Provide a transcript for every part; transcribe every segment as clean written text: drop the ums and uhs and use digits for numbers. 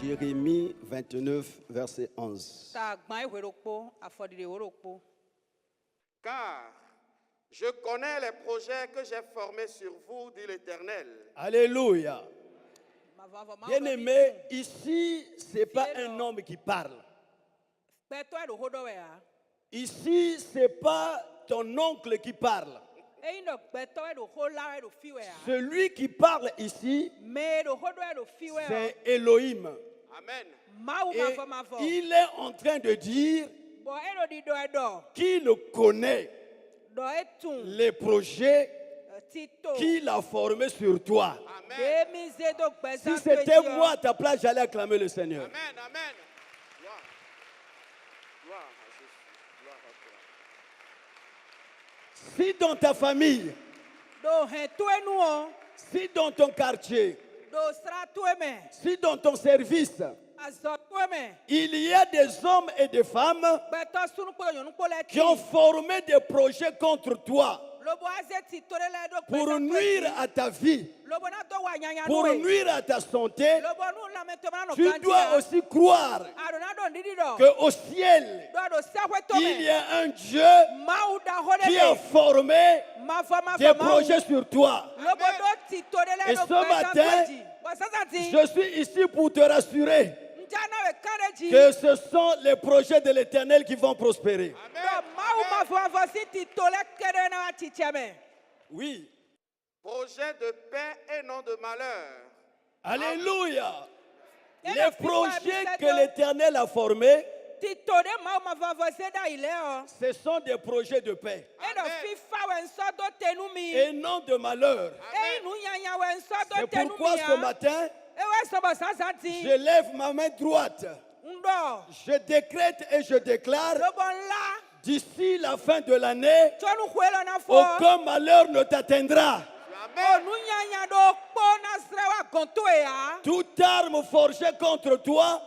Jérémie 29, verset 11. Car je connais les projets que j'ai formés sur vous, dit l'Éternel. Alléluia. Bien-aimé, ici, ce n'est pas un homme qui parle. Ici, ce n'est pas ton oncle qui parle. Celui qui parle ici, c'est Elohim. Amen. Et il est en train de dire qu'il connaît les projets qu'il a formés sur toi. Amen. Si c'était moi à ta place, j'allais acclamer le Seigneur. Amen. Amen. Gloire. Gloire à Jésus. Gloire à toi. Si dans ta famille, si dans ton quartier, si dans ton service, il y a des hommes et des femmes qui ont formé des projets contre toi pour nuire à ta vie, pour nuire à ta santé. Tu dois aussi croire qu'au ciel, il y a un Dieu qui a formé des projets sur toi. Et ce matin, je suis ici pour te rassurer que ce sont les projets de l'Éternel qui vont prospérer. Oui. Projet de paix et non de malheur. Alléluia. Les projets que l'Éternel a formés, ce sont des projets de paix et non de malheur. C'est pourquoi ce matin, je lève ma main droite. Je décrète et je déclare, d'ici la fin de l'année, aucun malheur ne t'atteindra. Toute arme forgée contre toi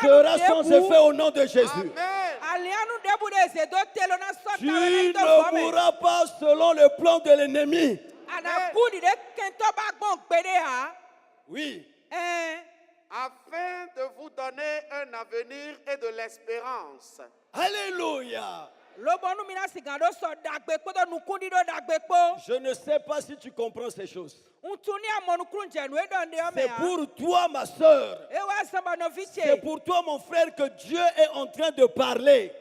sera sans effet au nom de Jésus. Tu ne mourras pas selon le plan de l'ennemi. Oui. Afin de vous donner un avenir et de l'espérance. Alléluia. Je ne sais pas si tu comprends ces choses. C'est pour toi, ma soeur. C'est pour toi, mon frère, que Dieu est en train de parler.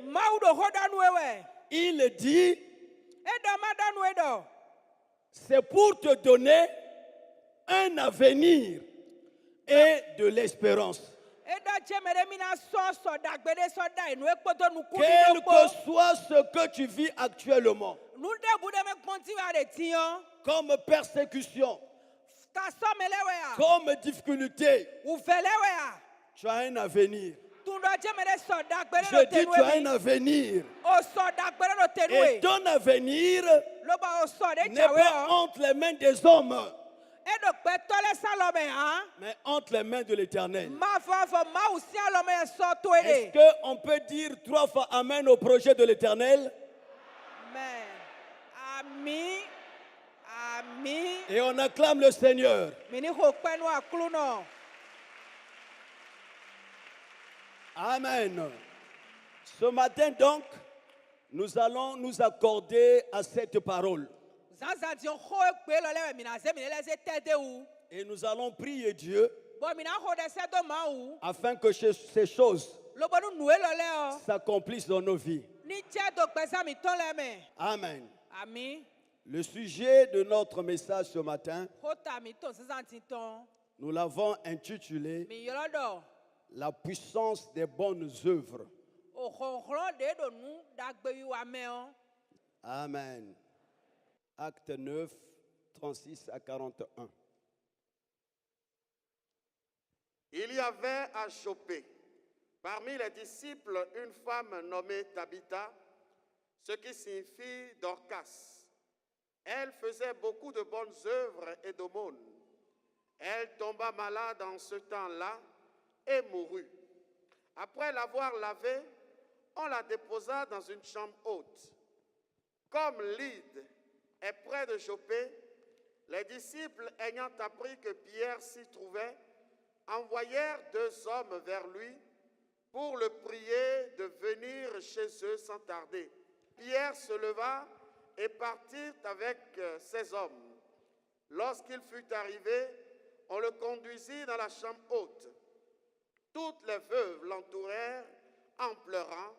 Il dit, c'est pour te donner un avenir et de l'espérance. Quel que soit ce que tu vis actuellement, comme persécution, comme difficulté, tu as un avenir. Je dis, tu as un avenir. Et ton avenir n'est pas entre les mains des hommes, mais entre les mains de l'Éternel. Est-ce qu'on peut dire 3 fois Amen au projet de l'Éternel? Amen. Amen. Et on acclame le Seigneur. Amen. Ce matin donc, nous allons nous accorder à cette parole. Et nous allons prier Dieu afin que ces choses s'accomplissent dans nos vies. Amen. Le sujet de notre message ce matin, nous l'avons intitulé « La puissance des bonnes œuvres ». Amen. Acte 9, 36 à 41. Il y avait à Joppé, parmi les disciples, une femme nommée Tabitha, ce qui signifie Dorcas. Elle faisait beaucoup de bonnes œuvres et d'aumônes. Elle tomba malade en ce temps-là et mourut. Après l'avoir lavée, on la déposa dans une chambre haute. Comme Lyde est près de Joppé, les disciples ayant appris que Pierre s'y trouvait, envoyèrent 2 hommes vers lui pour le prier de venir chez eux sans tarder. Pierre se leva et partit avec ces hommes. Lorsqu'il fut arrivé, on le conduisit dans la chambre haute. Toutes les veuves l'entourèrent en pleurant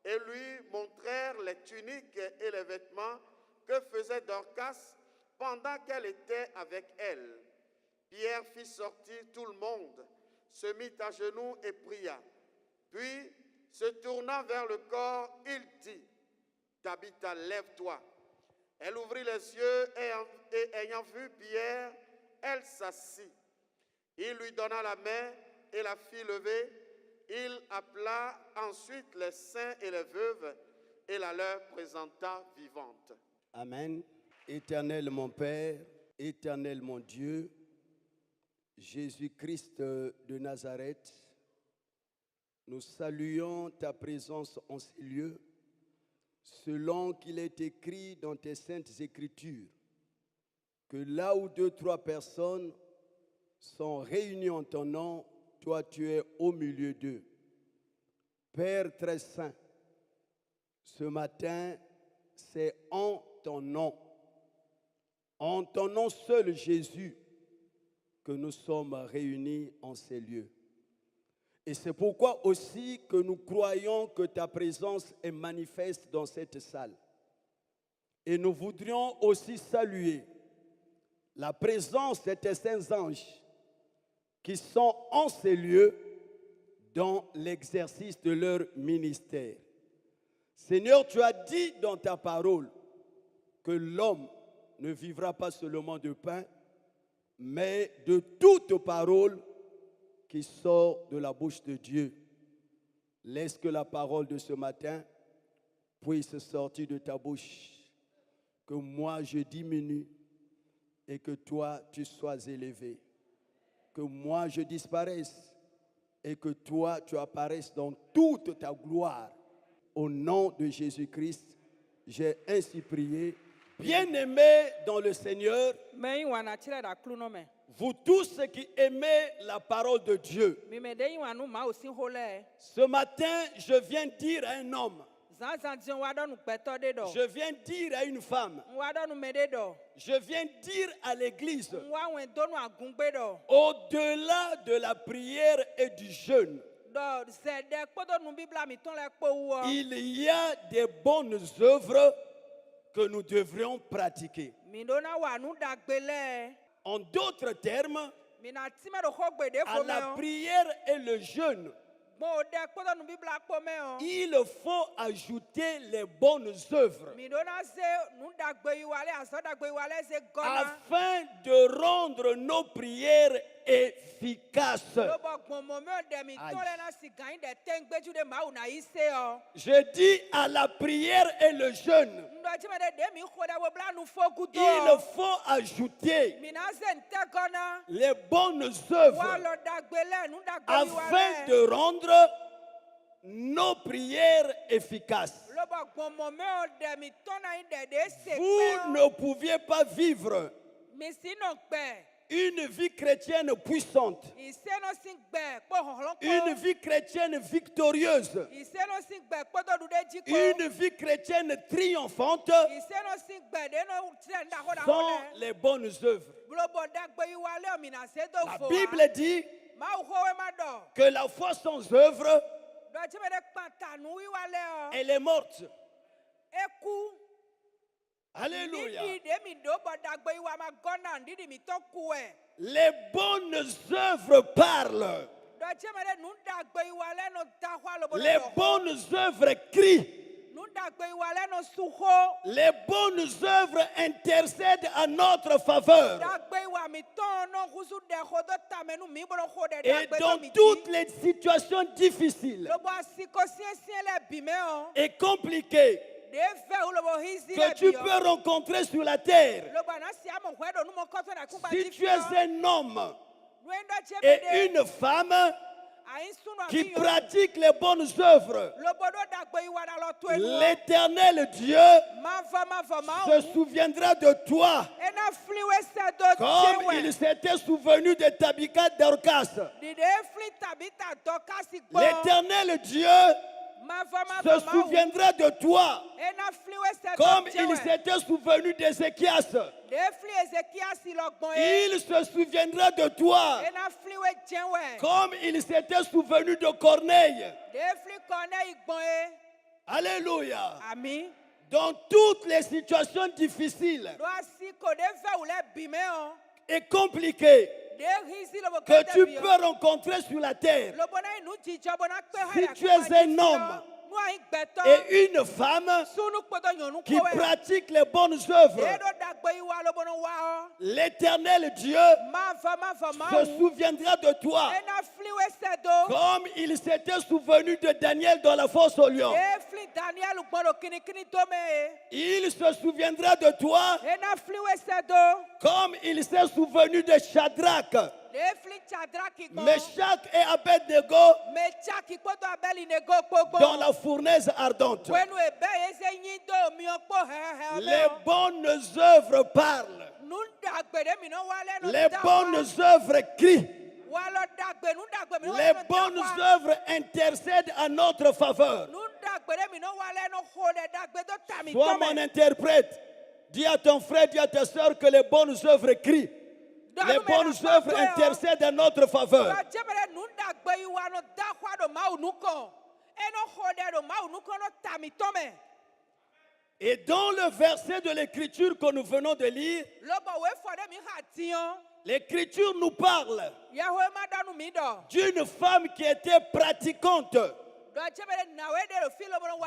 et lui montrèrent les tuniques et les vêtements que faisait Dorcas pendant qu'elle était avec elle. Pierre fit sortir tout le monde, se mit à genoux et pria. Puis, se tournant vers le corps, il dit, « Tabitha, lève-toi. » Elle ouvrit les yeux et ayant vu Pierre, elle s'assit. Il lui donna la main et la fit lever. Il appela ensuite les saints et les veuves et la leur présenta vivante. Amen. Éternel mon Père, éternel mon Dieu, Jésus-Christ de Nazareth, nous saluons ta présence en ces lieux, selon qu'il est écrit dans tes saintes Écritures, que là où 2, 3 personnes sont réunies en ton nom, toi tu es au milieu d'eux. Père très saint, ce matin, c'est en ton nom seul Jésus, que nous sommes réunis en ces lieux. Et c'est pourquoi aussi que nous croyons que ta présence est manifeste dans cette salle. Et nous voudrions aussi saluer la présence de tes saints anges qui sont en ces lieux dans l'exercice de leur ministère. Seigneur, tu as dit dans ta parole que l'homme ne vivra pas seulement de pain, mais de toute parole qui sort de la bouche de Dieu. Laisse que la parole de ce matin puisse sortir de ta bouche, que moi je diminue et que toi tu sois élevé, que moi je disparaisse et que toi tu apparaisses dans toute ta gloire. Au nom de Jésus-Christ, j'ai ainsi prié. Bien-aimés dans le Seigneur, vous tous qui aimez la parole de Dieu, ce matin, je viens dire à un homme, je viens dire à une femme, je viens dire à l'église, au-delà de la prière et du jeûne, il y a des bonnes œuvres que nous devrions pratiquer. En d'autres termes, à la prière et le jeûne, il faut ajouter les bonnes œuvres afin de rendre nos prières efficaces. Je dis à la prière et le jeûne, il faut ajouter les bonnes œuvres afin de rendre nos prières efficaces. Vous ne pouviez pas vivre une vie chrétienne puissante, une vie chrétienne victorieuse, une vie chrétienne triomphante sans les bonnes œuvres. La Bible dit que la foi sans œuvre, elle est morte. Alléluia. Les bonnes œuvres parlent. Les bonnes œuvres crient. Les bonnes œuvres intercèdent à notre faveur. Et dans toutes les situations difficiles et compliquées que tu peux rencontrer sur la terre, si tu es un homme et une femme qui pratique les bonnes œuvres, l'Éternel Dieu se souviendra de toi comme il s'était souvenu de Tabitha Dorcas. L'Éternel Dieu se souviendra de toi comme il s'était souvenu d'Ézéchias. Il se souviendra de toi comme il s'était souvenu de Corneille. Alléluia. Dans toutes les situations difficiles et compliquées que tu peux rencontrer sur la terre, si tu es un homme et une femme qui pratiquent les bonnes œuvres, l'Éternel Dieu se souviendra de toi comme il s'était souvenu de Daniel dans la fosse aux lions. Il se souviendra de toi comme il s'est souvenu de Shadrach, Meshach et Abednego dans la fournaise ardente. Les bonnes œuvres parlent. Les bonnes œuvres crient. Les bonnes œuvres intercèdent à notre faveur. Sois mon interprète. Dis à ton frère, dis à ta soeur que les bonnes œuvres crient. Les bonnes œuvres intercèdent à notre faveur. Et dans le verset de l'Écriture que nous venons de lire, l'Écriture nous parle d'une femme qui était pratiquante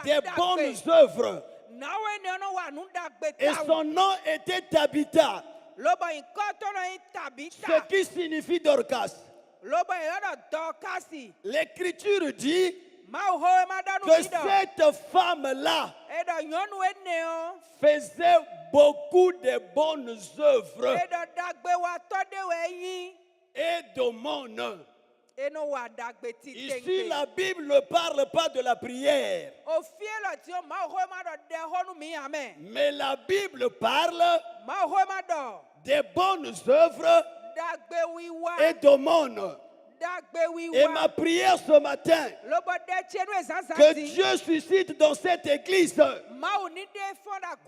des bonnes œuvres. Et son nom était Tabitha, ce qui signifie Dorcas. L'Écriture dit que cette femme-là faisait beaucoup de bonnes œuvres et d'aumônes. Ici, la Bible ne parle pas de la prière, mais la Bible parle des bonnes œuvres et d'aumônes. Et ma prière ce matin, que Dieu suscite dans cette église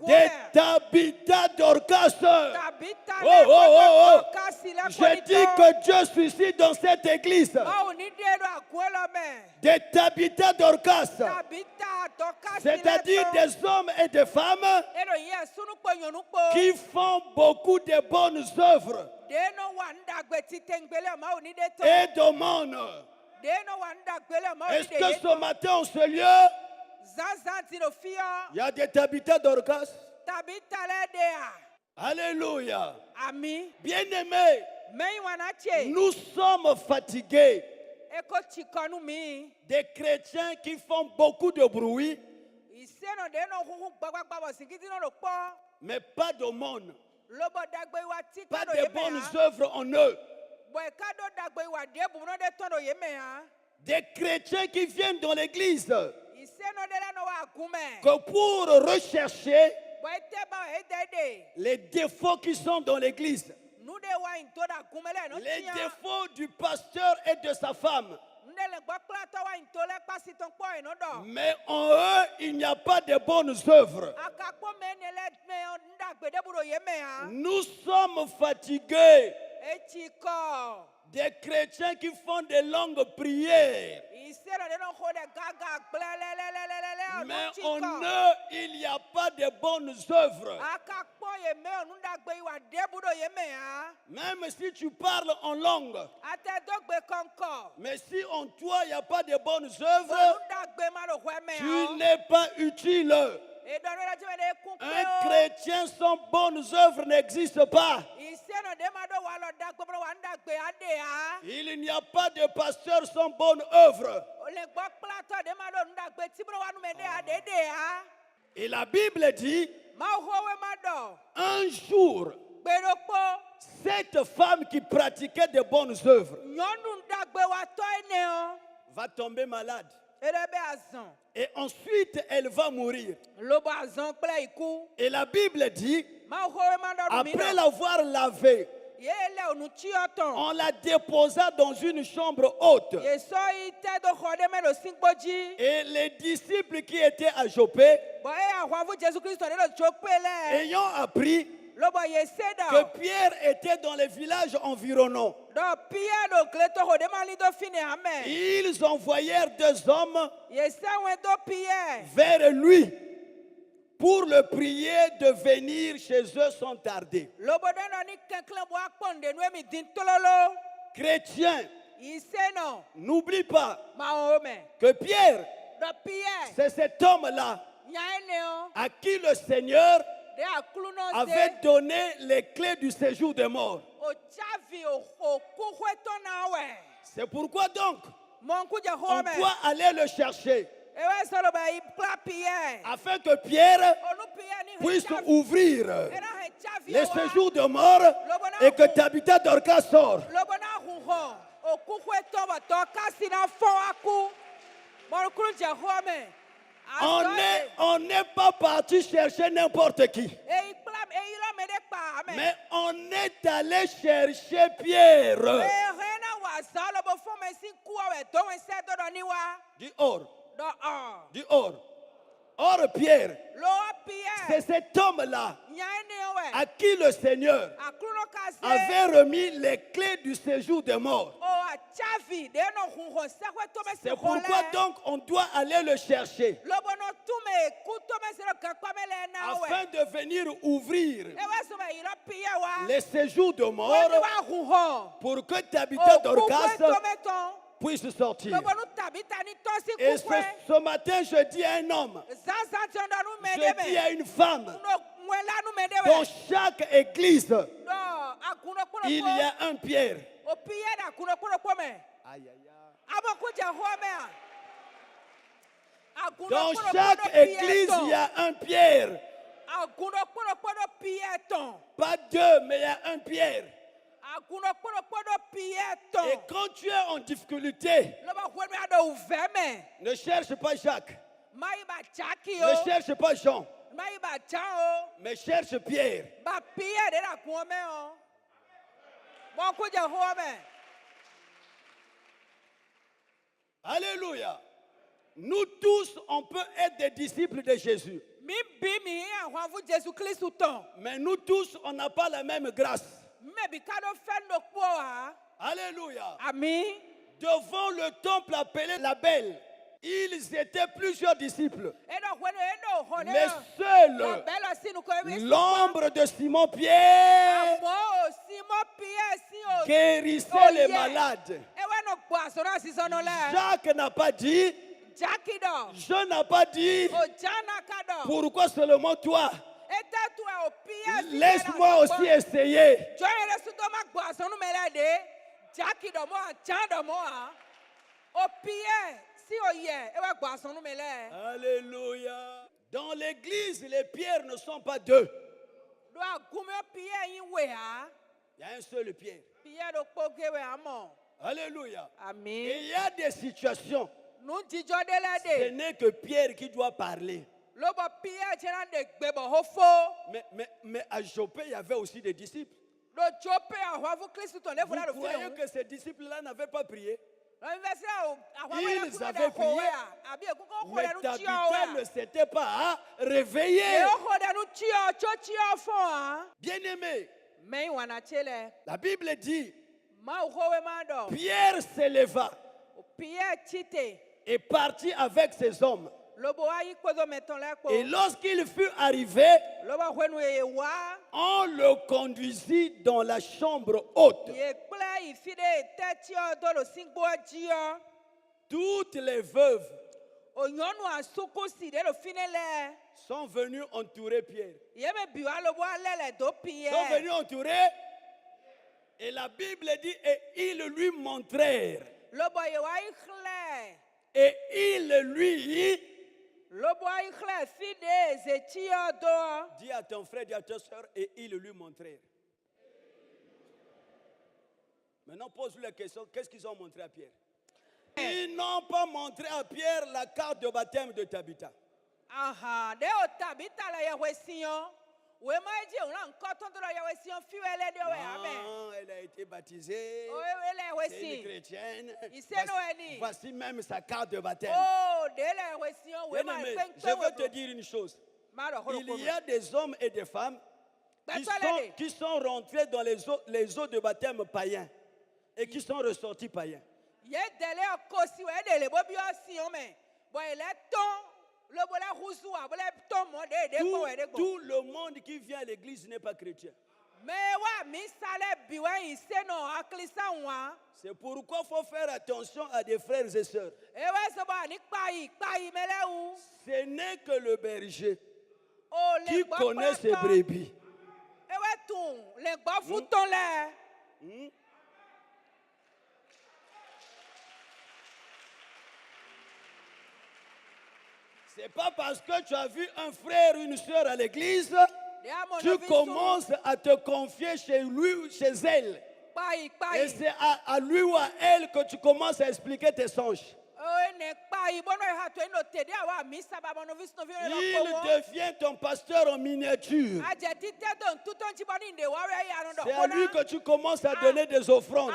des Tabitha Dorcas. Je dis que Dieu suscite dans cette église des Tabitha Dorcas, c'est-à-dire des hommes et des femmes qui font beaucoup de bonnes œuvres et d'aumônes. Est-ce que ce matin, en ce lieu, il y a des Tabitha Dorcas? Alléluia. Bien-aimés, nous sommes fatigués des chrétiens qui font beaucoup de bruit, mais pas d'aumône, pas de bonnes œuvres en eux. Des chrétiens qui viennent dans l'église que pour rechercher les défauts qui sont dans l'église, les défauts du pasteur et de sa femme. Mais en eux, il n'y a pas de bonnes œuvres. Nous sommes fatigués des chrétiens qui font de longues prières. Mais en eux, il n'y a pas de bonnes œuvres. Même si tu parles en langue, mais si en toi il n'y a pas de bonnes œuvres, tu n'es pas utile. Un chrétien sans bonnes œuvres n'existe pas. Il n'y a pas de pasteur sans bonnes œuvres. Et la Bible dit, un jour, cette femme qui pratiquait de bonnes œuvres va tomber malade. Et ensuite, elle va mourir. Et la Bible dit, après l'avoir lavée, on la déposa dans une chambre haute. Et les disciples qui étaient à Joppé, ayant appris que Pierre était dans les villages environnants, ils envoyèrent 2 hommes vers lui pour le prier de venir chez eux sans tarder. Chrétien, n'oublie pas que Pierre, c'est cet homme-là à qui le Seigneur avait donné les clés du séjour des morts. C'est pourquoi donc on doit aller le chercher afin que Pierre puisse ouvrir les séjours de mort et que Tabitha Dorcas sort. On n'est pas parti chercher n'importe qui. Mais on est allé chercher Pierre. Du or. Du or. Or Pierre, c'est cet homme-là à qui le Seigneur avait remis les clés du séjour des morts. C'est pourquoi donc on doit aller le chercher afin de venir ouvrir les séjours de mort pour que Tabitha Dorcas puisse sortir. Et ce matin, je dis à un homme, je dis à une femme, dans chaque église, il y a un Pierre. Dans chaque église, il y a un Pierre. Pas 2, mais il y a un Pierre. Et quand tu es en difficulté, ne cherche pas Jacques. Ne cherche pas Jean. Mais cherche Pierre. Alléluia. Nous tous, on peut être des disciples de Jésus. Mais nous tous, on n'a pas la même grâce. Alléluia. Devant le temple appelé la Belle, ils étaient plusieurs disciples. Mais seul l'ombre de Simon Pierre guérissait les malades. Jacques n'a pas dit, je n'ai pas dit, pourquoi seulement toi? Laisse-moi aussi essayer. Alléluia. Dans l'église, les pierres ne sont pas 2. Il y a un seul Pierre. Alléluia. Et il y a des situations, ce n'est que Pierre qui doit parler. Mais à Joppé, il y avait aussi des disciples. Vous croyez que ces disciples-là n'avaient pas prié? Ils avaient prié, mais Tabitha ne s'était pas réveillée. Bien-aimé, la Bible dit, Pierre s'éleva et partit avec ses hommes. Et lorsqu'il fut arrivé, on le conduisit dans la chambre haute. Toutes les veuves sont venues entourer Pierre. Sont venues entourer, et la Bible dit, et ils lui montrèrent. Et ils lui dis à ton frère, dis à ta soeur, et ils lui montrèrent. Maintenant, pose-lui la question, qu'est-ce qu'ils ont montré à Pierre? Ils n'ont pas montré à Pierre la carte de baptême de Tabitha. Aha, de o Tabitha la Yahweh-Sion. Oui, moi, je dis, on a encore ton de la Yahweh-Sion, fille, elle est de Non, elle a été baptisée. Oui, elle C'est une chrétienne. Voici même sa carte de baptême. Oh, de la Yahweh-Sion, oui, Bien-aimé, je veux te dire une chose. Il y a des hommes et des femmes qui sont rentrés dans les eaux de baptême païens et qui sont ressortis païens. Tout le monde qui vient à l'église n'est pas chrétien. C'est pourquoi il faut faire attention à des frères et sœurs. Ce n'est que le berger qui connaît ses brebis. C'est pas parce que tu as vu un frère ou une sœur à l'église, tu commences à te confier chez lui ou chez elle. Et c'est à lui ou à elle que tu commences à expliquer tes songes. Il devient ton pasteur en miniature. C'est à lui que tu commences à donner des offrandes.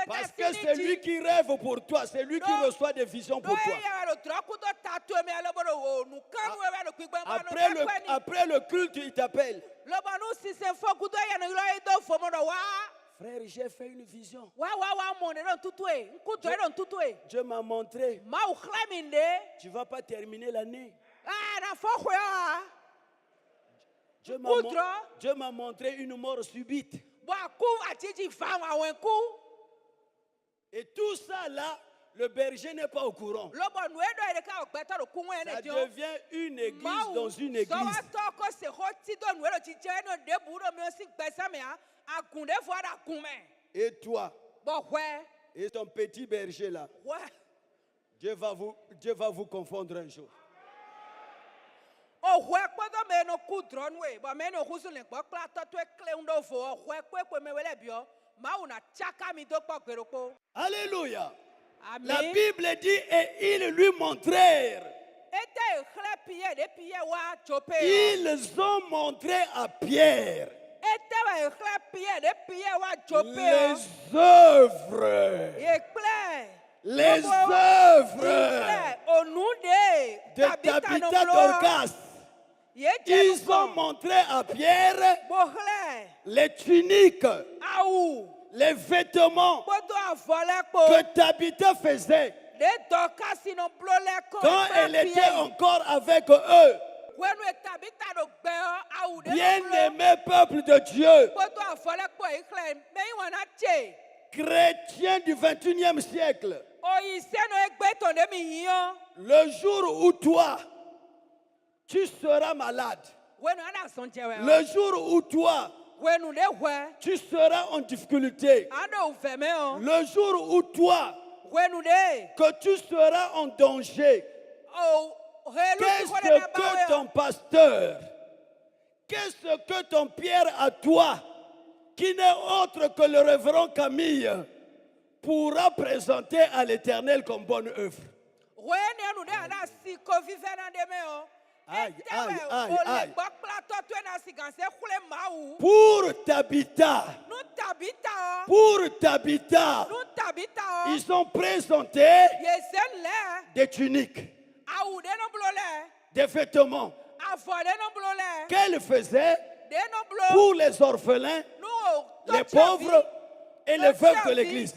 Parce que c'est lui qui rêve pour toi, c'est lui qui reçoit des visions pour toi. Après le culte, il t'appelle. Frère, j'ai fait une vision. Dieu m'a montré. Tu ne vas pas terminer l'année. Dieu m'a montré une mort subite. Et tout ça là, le berger n'est pas au courant. Ça devient une église dans une église. Et toi, et ton petit berger là, Dieu va vous confondre un jour. Alléluia. Amen. La Bible dit, et ils lui montrèrent. Ils ont montré à Pierre les œuvres. Les œuvres de Tabitha Dorcas. Ils ont montré à Pierre les tuniques, les vêtements que Tabitha faisait quand elle était encore avec eux. Bien-aimé peuple de Dieu, chrétien du 21e siècle, le jour où toi, tu seras malade, le jour où toi, tu seras en difficulté, le jour où toi, que tu seras en danger, qu'est-ce que ton pasteur, qu'est-ce que ton Pierre à toi, qui n'est autre que le révérend Camille, pourra présenter à l'Éternel comme bonne œuvre? Aïe, aïe, aïe, aïe. Pour Tabitha, ils ont présenté des tuniques, des vêtements qu'elle faisait pour les orphelins, les pauvres et les veuves de l'église.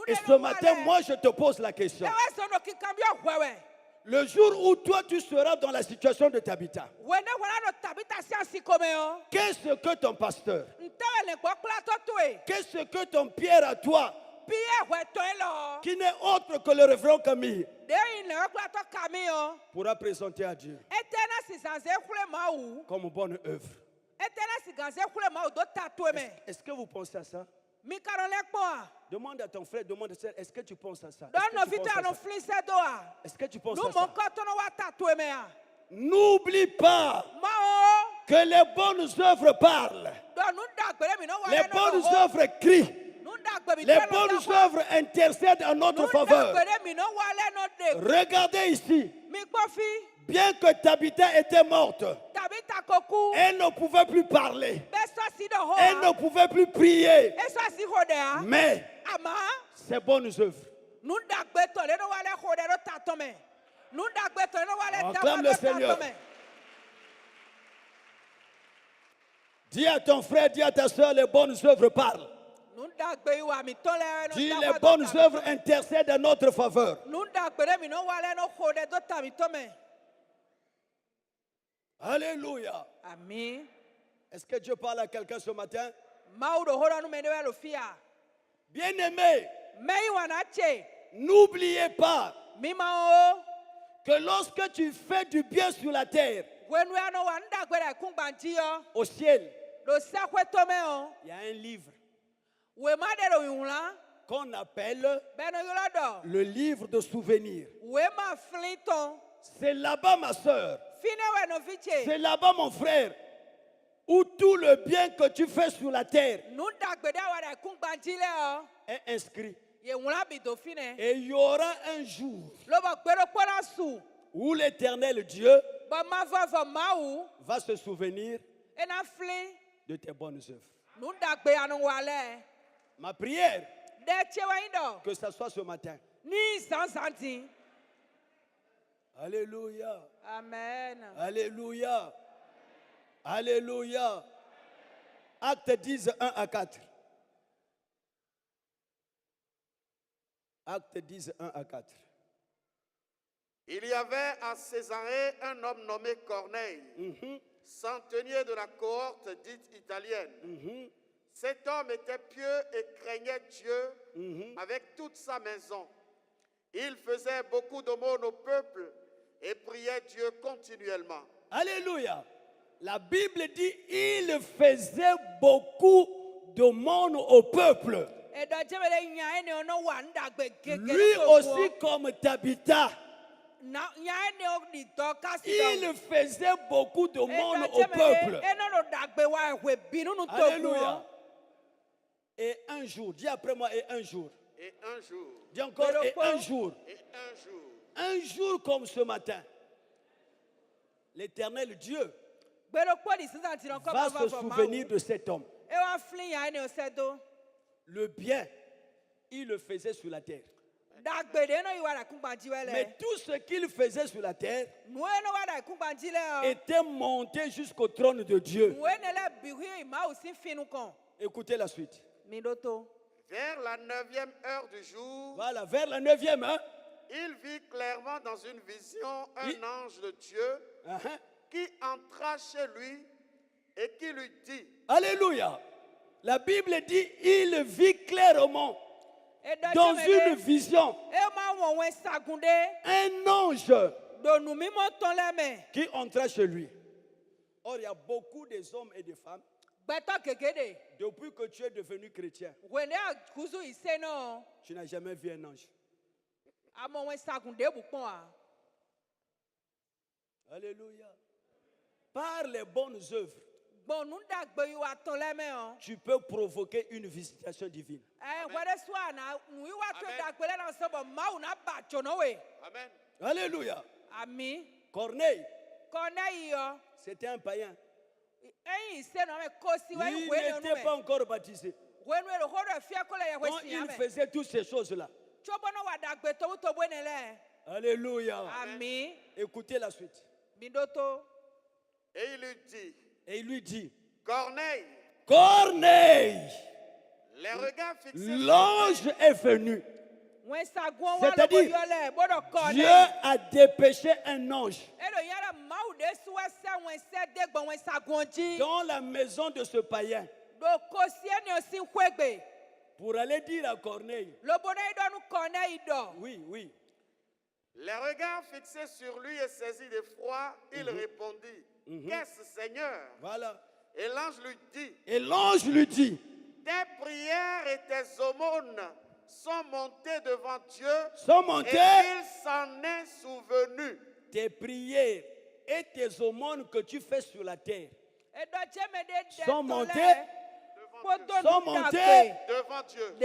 Et ce matin, moi, je te pose la question. Le jour où toi, tu seras dans la situation de Tabitha, qu'est-ce que ton pasteur, qu'est-ce que ton Pierre à toi, qui n'est autre que le révérend Camille, pourra présenter à Dieu comme bonne œuvre? Est-ce que vous pensez à ça? Demande à ton frère, demande à ta soeur, est-ce que tu penses à ça? Est-ce que tu penses à ça? N'oublie pas que les bonnes œuvres parlent. Les bonnes œuvres crient. Les bonnes œuvres intercèdent en notre faveur. Regardez ici. Bien que Tabitha était morte, elle ne pouvait plus parler. Elle ne pouvait plus prier. Mais ses bonnes œuvres. Acclame le Seigneur. Dis à ton frère, dis à ta soeur, les bonnes œuvres parlent. Dis, les bonnes œuvres intercèdent en notre faveur. Alléluia. Amen. Est-ce que Dieu parle à quelqu'un ce matin? Bien-aimé, n'oubliez pas que lorsque tu fais du bien sur la terre, au ciel, il y a un livre qu'on appelle le livre de souvenirs. C'est là-bas, ma soeur, c'est là-bas, mon frère, où tout le bien que tu fais sur la terre est inscrit. Et il y aura un jour où l'Éternel Dieu va se souvenir de tes bonnes œuvres. Ma prière, que ça soit ce matin. Alléluia. Amen. Alléluia. Alléluia. Acte 10, 1 à 4. Acte 10, 1 à 4. Il y avait à Césarée un homme nommé Corneille, centenier de la cohorte dite italienne. Cet homme était pieux et craignait Dieu avec toute sa maison. Il faisait beaucoup d'aumônes au peuple et priait Dieu continuellement. Alléluia. La Bible dit il faisait beaucoup d'aumônes au peuple. Lui aussi comme Tabitha. Il faisait beaucoup d'aumônes au peuple. Alléluia. Et un jour, dis après moi, et un jour. Et un jour. Dis encore, et un jour. Et un jour. Un jour comme ce matin, l'Éternel Dieu va se souvenir de cet homme. Le bien, il le faisait sur la terre. Mais tout ce qu'il faisait sur la terre était monté jusqu'au trône de Dieu. Écoutez la suite. Vers la 9e heure du jour, Voilà, vers la 9e heure, il vit clairement dans une vision un ange de Dieu qui entra chez lui et qui lui dit. Alléluia. La Bible dit, il vit clairement dans une vision un ange qui entra chez lui. Or, il y a beaucoup des hommes et des femmes, depuis que tu es devenu chrétien, tu n'as jamais vu un ange. Alléluia. Par les bonnes œuvres, tu peux provoquer une visitation divine. Amen. Alléluia. Amen. Corneille, c'était un païen. Il n'était pas encore baptisé. Quand il faisait toutes ces choses-là. Alléluia. Amen. Écoutez la suite. Et il lui dit. Et il lui dit, Corneille. Corneille, Les regards fixés. l'ange est venu. C'est-à-dire, Dieu a dépêché un ange dans la maison de ce païen pour aller dire à Corneille. Oui, oui. Les regards fixés sur lui et saisis d'effroi, il répondit, qu'est-ce, Seigneur? Voilà. Et l'ange lui dit, tes prières et tes aumônes sont montées devant Dieu et il s'en est souvenu. Tes prières et tes aumônes que tu fais sur la terre sont montées Sont montés devant Dieu.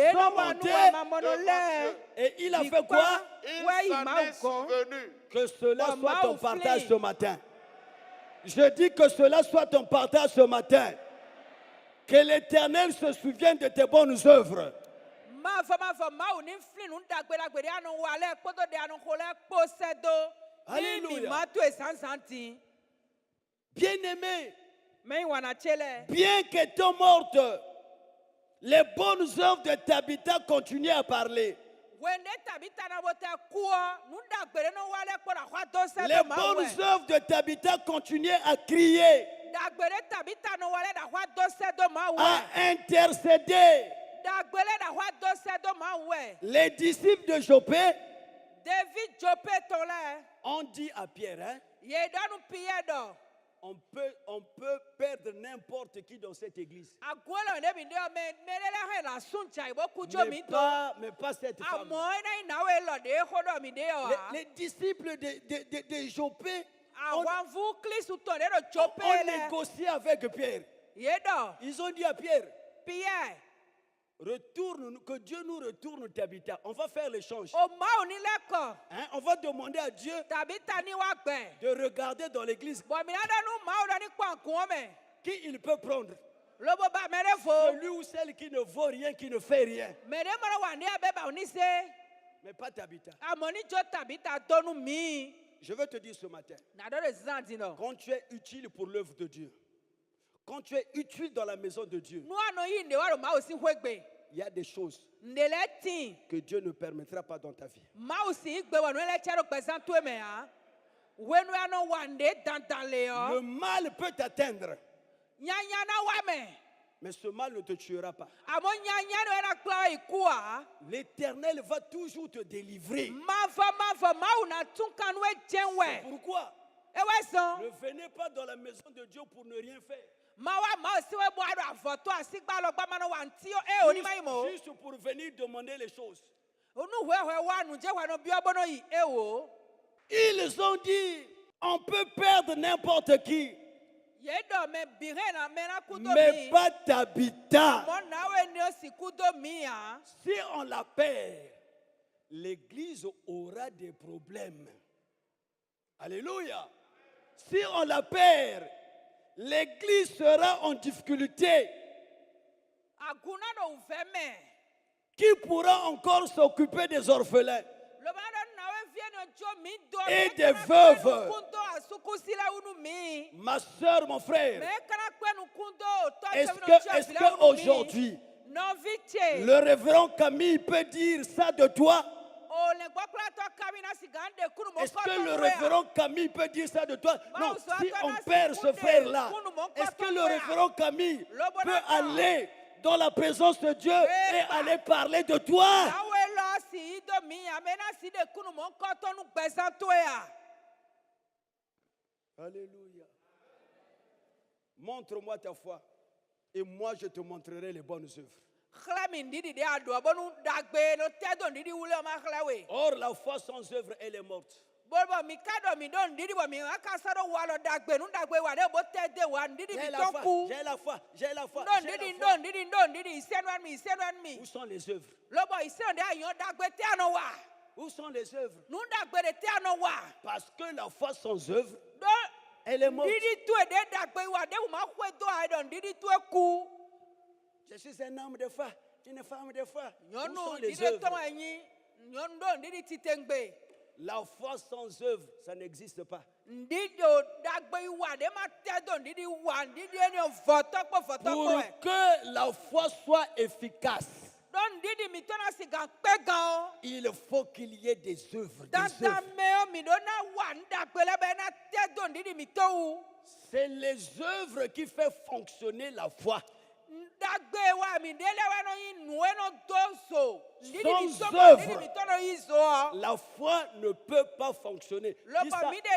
Et il a fait quoi? Il s'en est souvenu. Que cela soit ton partage ce matin. Je dis que cela soit ton partage ce matin. Que l'Éternel se souvienne de tes bonnes œuvres. Alléluia. Bien-aimé, bien qu'étant morte, les bonnes œuvres de Tabitha continuaient à parler. Les bonnes œuvres de Tabitha continuaient à crier, à intercéder. Les disciples de Jopé ont dit à Pierre, on peut perdre n'importe qui dans cette église. Mais pas cette femme. Les disciples de Jopé ont négocié avec Pierre. Ils ont dit à Pierre, retourne, que Dieu nous retourne Tabitha. On va faire l'échange. On va demander à Dieu de regarder dans l'église qui il peut prendre. Celui ou celle qui ne vaut rien, qui ne fait rien. Mais pas Tabitha. Je veux te dire ce matin, quand tu es utile pour l'œuvre de Dieu, quand tu es utile dans la maison de Dieu, il y a des choses que Dieu ne permettra pas dans ta vie. Le mal peut t'atteindre, mais ce mal ne te tuera pas. L'Éternel va toujours te délivrer. C'est pourquoi ne venez pas dans la maison de Dieu pour ne rien faire. Juste pour venir demander les choses. Ils ont dit, on peut perdre n'importe qui, mais pas Tabitha. Si on la perd, l'église aura des problèmes. Alléluia. Si on la perd, l'église sera en difficulté. Qui pourra encore s'occuper des orphelins et des veuves? Ma soeur, mon frère, est-ce qu'aujourd'hui, le révérend Camille peut dire ça de toi? Est-ce que le révérend Camille peut dire ça de toi? Non, si on perd ce frère-là, est-ce que le révérend Camille peut aller dans la présence de Dieu et aller parler de toi? Alléluia. Montre-moi ta foi et moi je te montrerai les bonnes œuvres. Or, la foi sans œuvre, elle est morte. J'ai la foi. Où sont les œuvres? Où sont les œuvres? Parce que la foi sans œuvre, elle est morte. Je suis un homme de foi, une femme de foi. Où sont les œuvres? La foi sans œuvre, ça n'existe pas. Pour que la foi soit efficace, il faut qu'il y ait des œuvres. C'est les œuvres qui font fonctionner la foi. Sans œuvre, la foi ne peut pas fonctionner.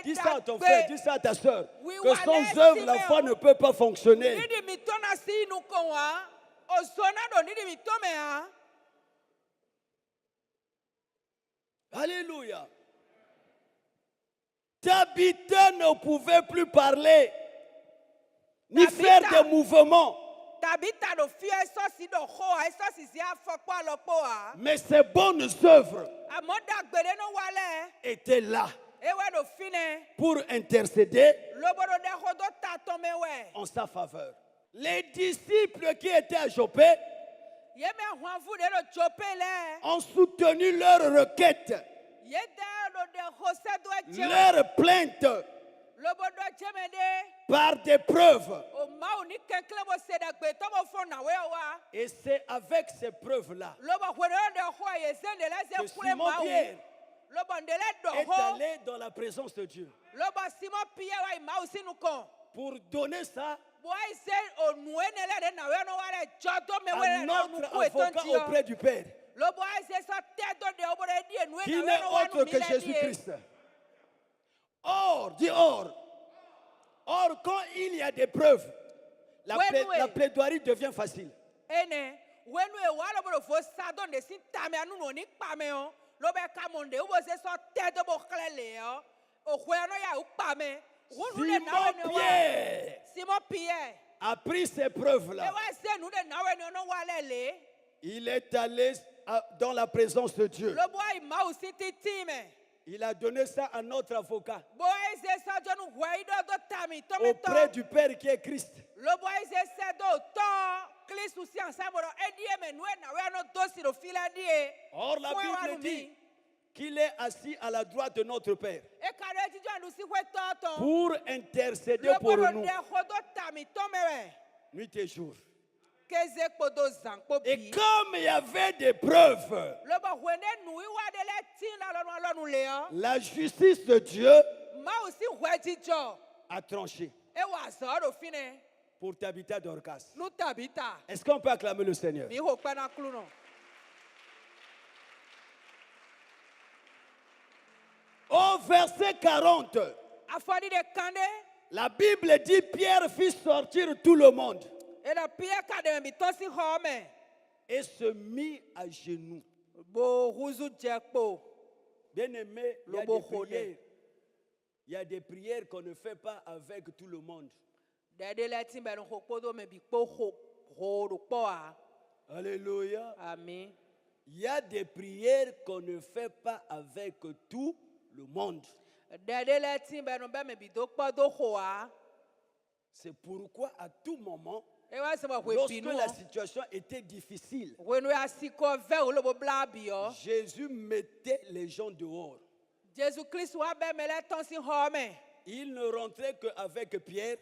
Dis ça à ton frère, dis ça à ta soeur. Que sans œuvre, la foi ne peut pas fonctionner. Alléluia. Tabitha ne pouvait plus parler, ni faire des mouvements. Mais ces bonnes œuvres étaient là pour intercéder en sa faveur. Les disciples qui étaient à Joppé ont soutenu leur requête, leur plainte par des preuves. Et c'est avec ces preuves-là que Simon Pierre est allé dans la présence de Dieu pour donner ça à notre avocat auprès du Père, qui n'est autre que Jésus-Christ. Or, dis or. Or, quand il y a des preuves, la plaidoirie devient facile. Simon Pierre a pris ces preuves-là. Il est allé dans la présence de Dieu. Il a donné ça à notre avocat auprès du Père qui est Christ. Or, la Bible dit qu'il est assis à la droite de notre Père pour intercéder pour nous nuit et jour. Et comme il y avait des preuves, la justice de Dieu a tranché pour Tabitha Dorcas. Est-ce qu'on peut acclamer le Seigneur? Au verset 40, la Bible dit Pierre fit sortir tout le monde et se mit à genoux. Bien aimé, il y a des prières qu'on ne fait pas avec tout le monde. Alléluia. Amen. Il y a des prières qu'on ne fait pas avec tout le monde. C'est pourquoi à tout moment, lorsque la situation était difficile, Jésus mettait les gens dehors. Il ne rentrait qu'avec Pierre,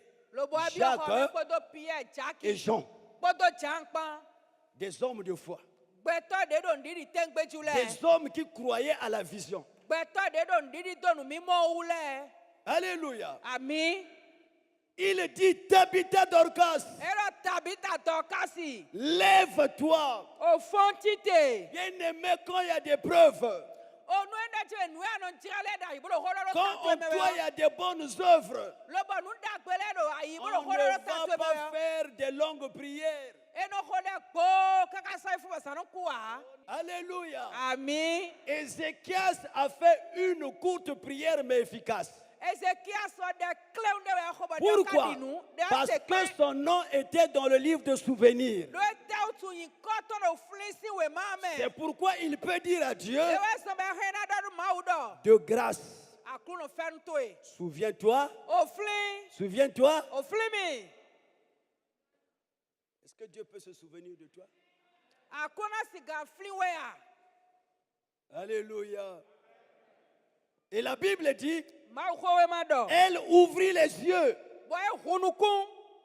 Jacques et Jean, des hommes de foi, des hommes qui croyaient à la vision. Alléluia. Amen. Il dit Tabitha Dorcas, lève-toi. Bien-aimé, quand il y a des preuves, quand en toi il y a des bonnes œuvres, on ne va pas faire de longues prières. Alléluia. Amen. Ézéchias a fait une courte prière mais efficace. Pourquoi? Parce que son nom était dans le livre de souvenirs. C'est pourquoi il peut dire à Dieu de grâce. Souviens-toi. Souviens-toi. Est-ce que Dieu peut se souvenir de toi? Alléluia. Et la Bible dit, elle ouvrit les yeux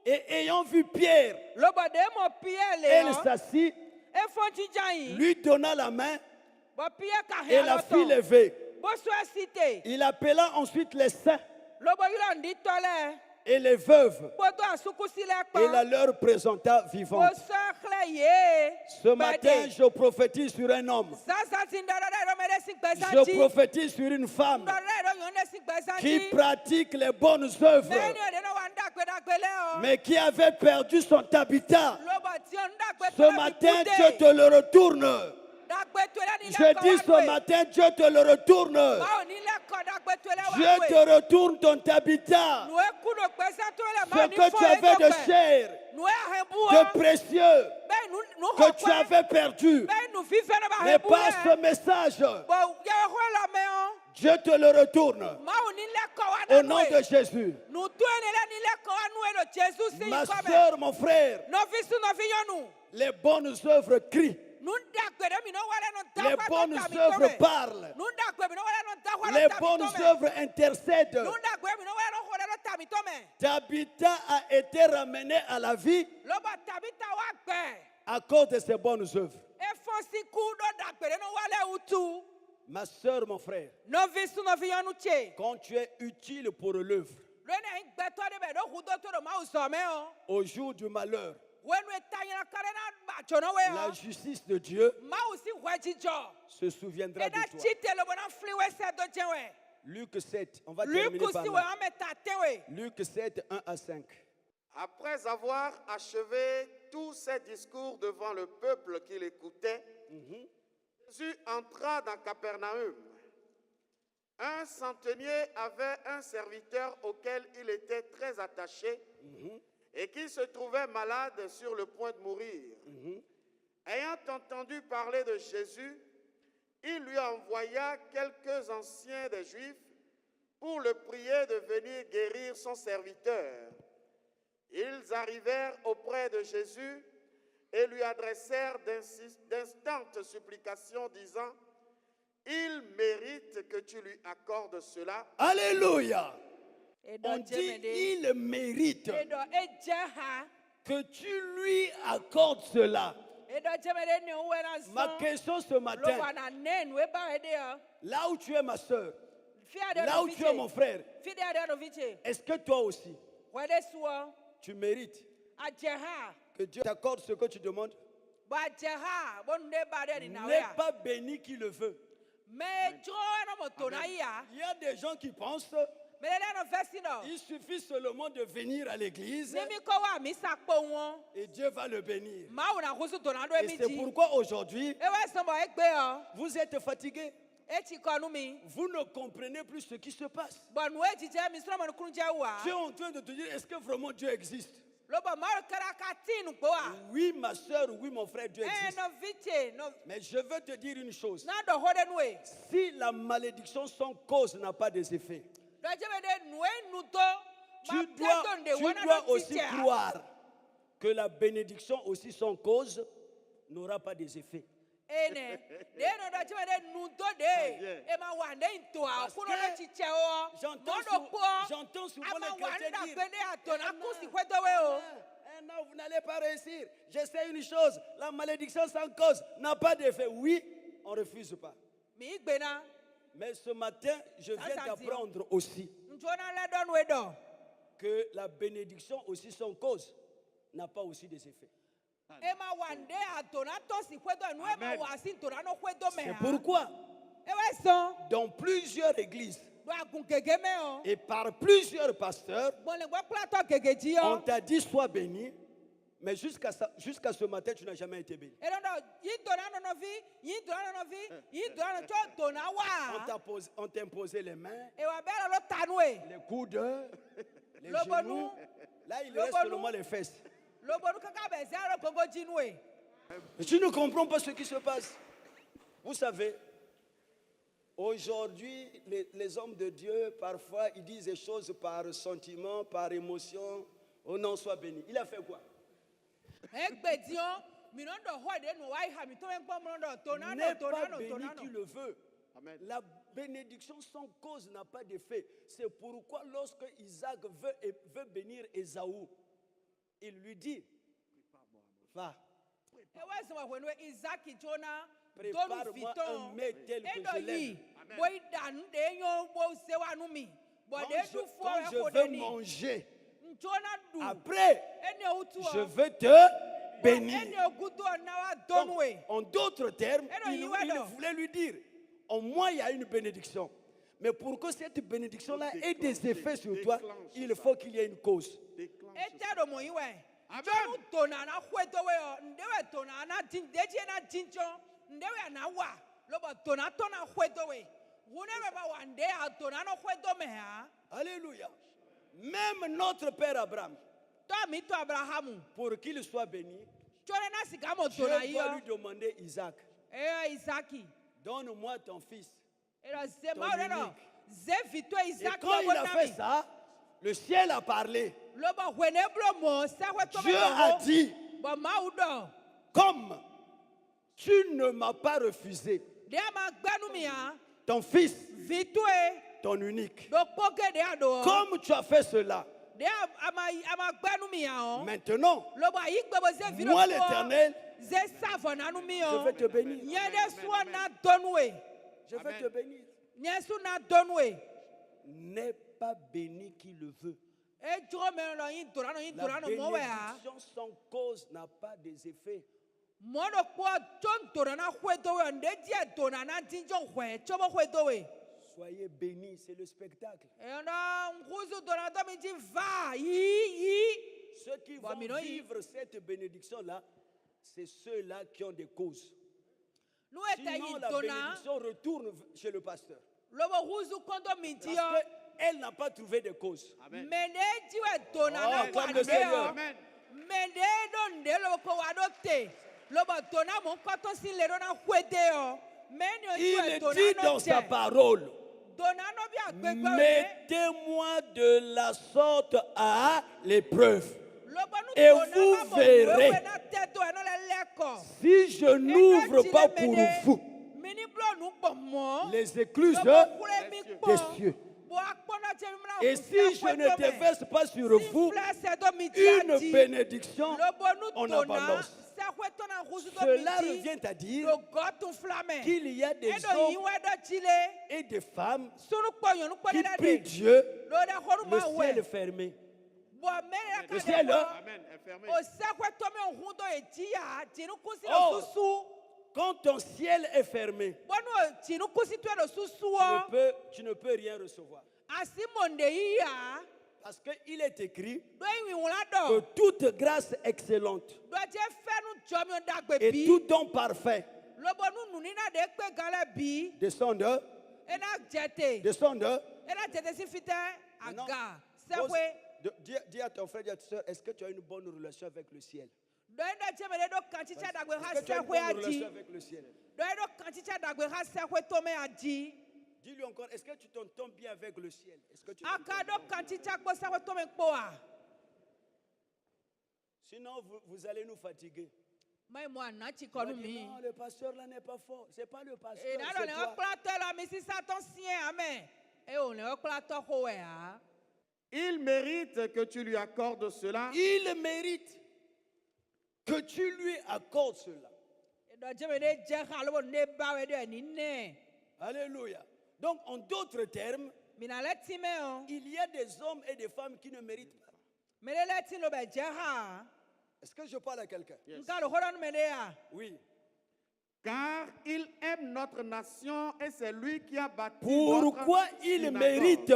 et ayant vu Pierre, elle s'assit, lui donna la main et la fit lever. Il appela ensuite les saints et les veuves et la leur présenta vivante. Ce matin, je prophétise sur un homme. Je prophétise sur une femme qui pratique les bonnes œuvres, mais qui avait perdu son habitat. Ce matin, Dieu te le retourne. Je dis ce matin, Dieu te le retourne. Dieu te retourne ton habitat. Ce que tu avais de chair, de précieux que tu avais perdu. Mais par ce message, Dieu te le retourne. Au nom de Jésus. Ma soeur, mon frère, les bonnes œuvres crient. Les bonnes œuvres parlent. Les bonnes œuvres intercèdent. Tabitha a été ramenée à la vie à cause de ses bonnes œuvres. Ma soeur, mon frère, quand tu es utile pour l'œuvre, au jour du malheur, la justice de Dieu se souviendra de toi. Luc 7, on va terminer par là. Luc 7, 1 à 5. Après avoir achevé tous ces discours devant le peuple qui l'écoutait, Jésus entra dans Capernaum. Un centenier avait un serviteur auquel il était très attaché et qui se trouvait malade sur le point de mourir. Ayant entendu parler de Jésus, il lui envoya quelques anciens des Juifs pour le prier de venir guérir son serviteur. Ils arrivèrent auprès de Jésus et lui adressèrent d'instantes supplications, disant: il mérite que tu lui accordes cela. Alléluia. On dit il mérite que tu lui accordes cela. Ma question ce matin, là où tu es ma soeur, là où tu es mon frère, est-ce que toi aussi, tu mérites que Dieu t'accorde ce que tu demandes? N'est pas béni qui le veut. Il y a des gens qui pensent il suffit seulement de venir à l'église et Dieu va le bénir. Et c'est pourquoi aujourd'hui, vous êtes fatigués. Vous ne comprenez plus ce qui se passe. Tu es en train de te dire, est-ce que vraiment Dieu existe? Oui, ma soeur, oui, mon frère, Dieu existe. Mais je veux te dire une chose. Si la malédiction sans cause n'a pas des effets, tu dois aussi croire que la bénédiction aussi sans cause n'aura pas des effets. J'entends souvent les chrétiens dire non, vous n'allez pas réussir. Je sais une chose, la malédiction sans cause n'a pas d'effet. Oui, on ne refuse pas. Mais ce matin, je viens d'apprendre aussi que la bénédiction aussi sans cause n'a pas aussi des effets. C'est pourquoi dans plusieurs églises et par plusieurs pasteurs, on t'a dit sois béni, mais jusqu'à ce matin, tu n'as jamais été béni. On t'a imposé les mains, les coudes, les genoux. Là, il reste seulement les fesses. Tu ne comprends pas ce qui se passe. Vous savez, aujourd'hui, les hommes de Dieu, parfois, ils disent des choses par sentiment, par émotion. Oh non, sois béni. Il a fait quoi? N'est pas béni qui le veut. Amen. La bénédiction sans cause n'a pas d'effet. C'est pourquoi lorsque Isaac veut bénir Ésaü, il lui dit, va, prépare-moi un mets tel que je l'aime. Quand je veux manger, après, je veux te bénir. Donc, en d'autres termes, il voulait lui dire, au moins il y a une bénédiction. Mais pour que cette bénédiction-là ait des effets sur toi, il faut qu'il y ait une cause. Alléluia. Même notre père Abraham, pour qu'il soit béni, Dieu doit lui demander Isaac. Donne-moi ton fils. Ton unique. Et quand il a fait ça, le ciel a parlé. Dieu a dit, comme tu ne m'as pas refusé ton fils, ton unique, comme tu as fait cela, maintenant, moi l'Éternel, je vais te bénir. Je vais te bénir. N'est pas béni qui le veut. La bénédiction sans cause n'a pas des effets. Soyez bénis, c'est le spectacle. Ceux qui vont vivre cette bénédiction-là, c'est ceux-là qui ont des causes. Sinon, la bénédiction retourne chez le pasteur. Parce qu'elle n'a pas trouvé de cause. Amen. Acclame le Seigneur. Amen. Il dit dans sa parole, mettez-moi de la sorte à l'épreuve et vous verrez si je n'ouvre pas pour vous les écluses des cieux. Et si je ne déverse pas sur vous une bénédiction en abondance. Cela revient à dire qu'il y a des hommes et des femmes qui prient Dieu, le ciel est fermé. Le ciel est fermé. Quand ton ciel est fermé, tu ne peux rien recevoir. Parce qu'il est écrit que toute grâce excellente et tout don parfait descend de dis à ton frère, dis à ta soeur, est-ce que tu as une bonne relation avec le ciel? Est-ce que tu as une bonne relation avec le ciel? Dis-lui encore, est-ce que tu t'entends bien avec le ciel? Est-ce que tu sinon, vous allez nous fatiguer. Non, le pasteur là n'est pas fort. Ce n'est pas le pasteur, c'est toi. Il mérite que tu lui accordes cela. Il mérite que tu lui accordes cela. Alléluia. Donc, en d'autres termes, il y a des hommes et des femmes qui ne méritent pas. Est-ce que je parle à quelqu'un? Yes. Oui. Car il aime notre nation et c'est lui qui a bâti. Pourquoi il mérite?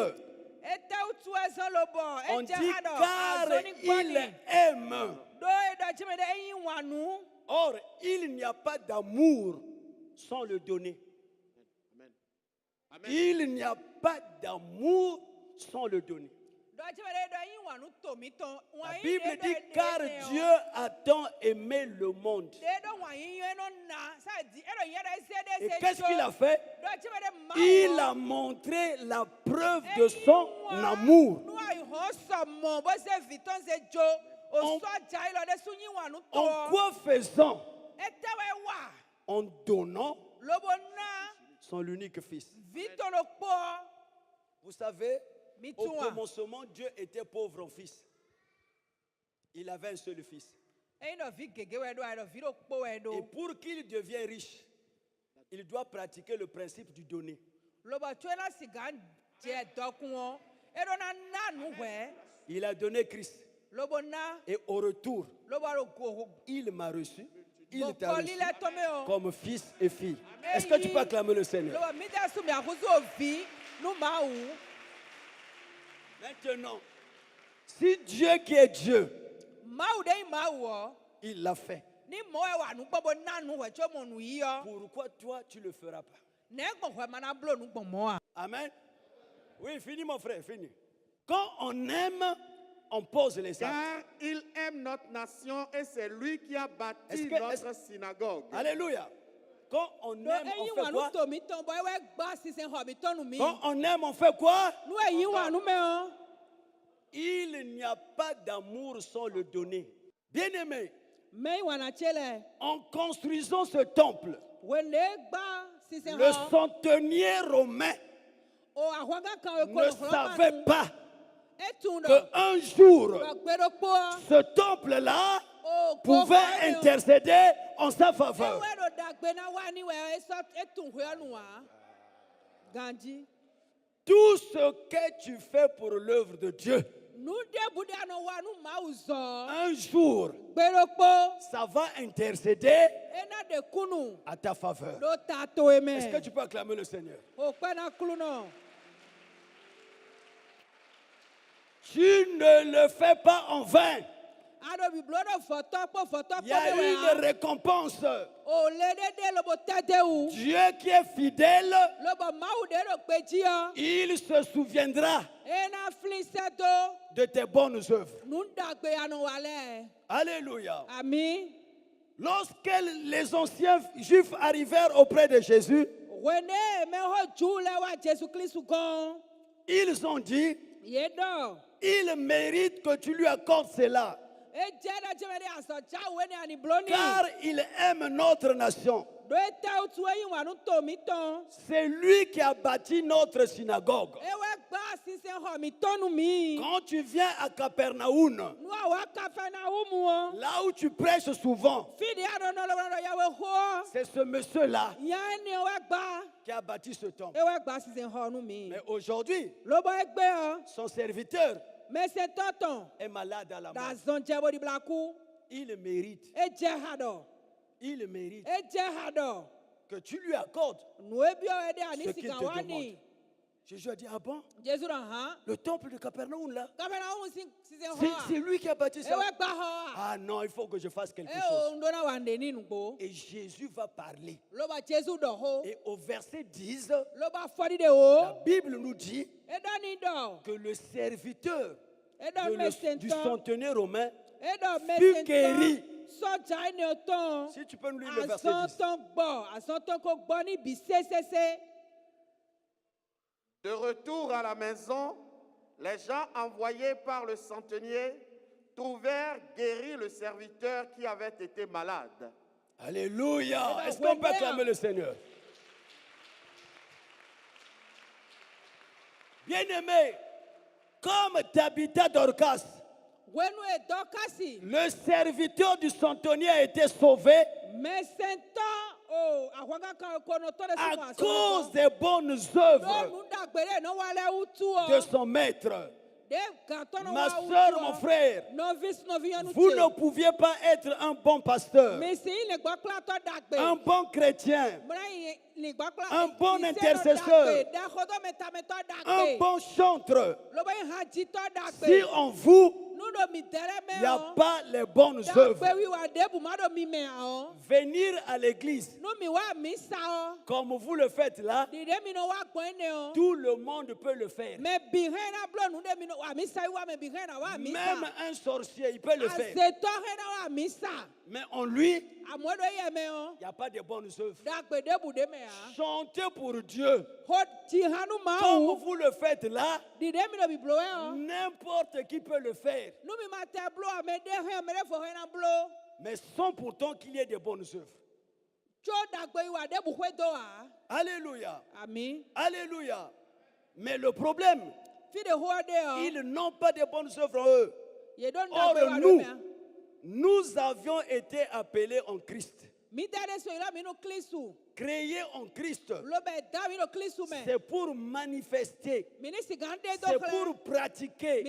On dit car il aime. Or, il n'y a pas d'amour sans le donner. Amen. Amen. Il n'y a pas d'amour sans le donner. La Bible dit car Dieu a tant aimé le monde. Et qu'est-ce qu'il a fait? Il a montré la preuve de son amour. En quoi faisant? En donnant son unique fils. Vous savez, au commencement, Dieu était pauvre en fils. Il avait un seul fils. Et pour qu'il devienne riche, il doit pratiquer le principe du donner. Il a donné Christ. Et au retour, il m'a reçu. Il t'a reçu comme fils et fille. Est-ce que tu peux acclamer le Seigneur? Maintenant, si Dieu qui est Dieu, il l'a fait. Pourquoi toi tu ne le feras pas? Amen. Oui, fini mon frère, fini. Quand on aime, on pose les actes. Car il aime notre nation et c'est lui qui a bâti notre synagogue. Alléluia. Quand on aime, on fait quoi? Quand on aime, on fait quoi? Il n'y a pas d'amour sans le donner. Bien-aimé, en construisant ce temple, le centenier romain ne savait pas qu'un jour, ce temple-là pouvait intercéder en sa faveur. Tout ce que tu fais pour l'œuvre de Dieu, un jour, ça va intercéder à ta faveur. Est-ce que tu peux acclamer le Seigneur? Tu ne le fais pas en vain. Il y a une récompense. Dieu qui est fidèle, il se souviendra de tes bonnes œuvres. Alléluia. Amen. Lorsque les anciens juifs arrivèrent auprès de Jésus, ils ont dit, il mérite que tu lui accordes cela, car il aime notre nation. C'est lui qui a bâti notre synagogue. Quand tu viens à Capernaum, là où tu prêches souvent, c'est ce monsieur-là qui a bâti ce temple. Mais aujourd'hui, son serviteur est malade à la mort. Il mérite. Il mérite que tu lui accordes ce qu'il te demande. Jésus a dit, ah bon? Le temple de Capernaum là, c'est lui qui a bâti ça. Ah non, il faut que je fasse quelque chose. Et Jésus va parler. Et au verset 10, la Bible nous dit que le serviteur du centenier romain fut guéri. Si tu peux nous lire le verset 10. De retour à la maison, les gens envoyés par le centenier trouvèrent guéri le serviteur qui avait été malade. Alléluia. Est-ce qu'on peut acclamer le Seigneur? Bien-aimé, comme Tabitha Dorcas, le serviteur du centenier a été sauvé à cause des bonnes œuvres de son maître. Ma soeur, mon frère, vous ne pouviez pas être un bon pasteur, un bon chrétien, un bon intercesseur, un bon chanteur, si en vous, il n'y a pas les bonnes œuvres. Venir à l'église, comme vous le faites là, tout le monde peut le faire. Même un sorcier, il peut le faire. Mais en lui, il n'y a pas de bonnes œuvres. Chantez pour Dieu. Comme vous le faites là, n'importe qui peut le faire. Mais sans pourtant qu'il y ait de bonnes œuvres. Alléluia. Alléluia. Mais le problème, ils n'ont pas de bonnes œuvres en eux. Or, nous avions été appelés en Christ. Créés en Christ, c'est pour manifester, c'est pour pratiquer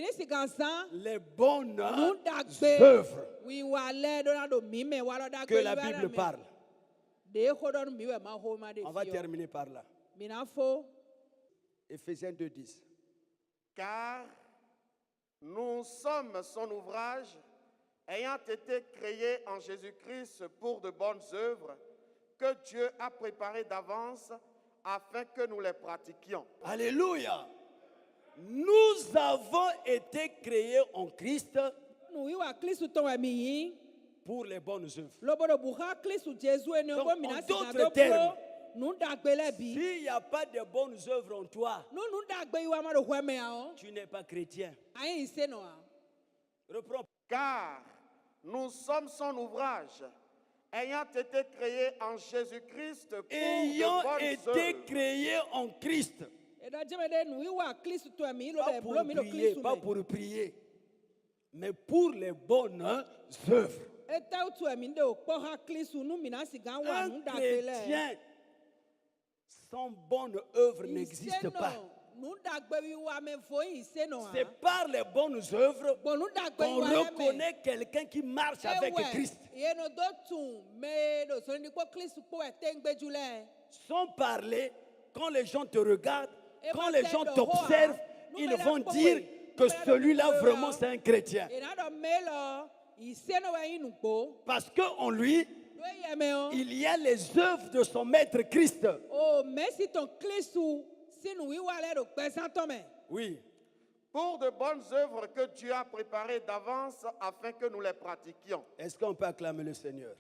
les bonnes œuvres que la Bible parle. On va terminer par là. Éphésiens 2:10. Car nous sommes son ouvrage, ayant été créés en Jésus-Christ pour de bonnes œuvres que Dieu a préparées d'avance afin que nous les pratiquions. Alléluia. nous avons été créés en Christ pour les bonnes œuvres. Donc, en d'autres termes, s'il n'y a pas de bonnes œuvres en toi, tu n'es pas chrétien. Reprends. Car nous sommes son ouvrage, ayant été créés en Jésus-Christ pour ayant de bonnes été œuvres. créés en Christ. Pas pour prier, mais pour les bonnes œuvres. Un chrétien sans bonne œuvre n'existe pas. C'est par les bonnes œuvres qu'on reconnaît quelqu'un qui marche avec Christ. Sans parler, quand les gens te regardent, quand les gens t'observent, ils vont dire que celui-là vraiment c'est un chrétien. Parce qu'en lui, il y a les œuvres de son maître Christ. Oui. Pour de bonnes œuvres que Dieu a préparées d'avance afin que nous les pratiquions. Est-ce qu'on peut acclamer le Seigneur?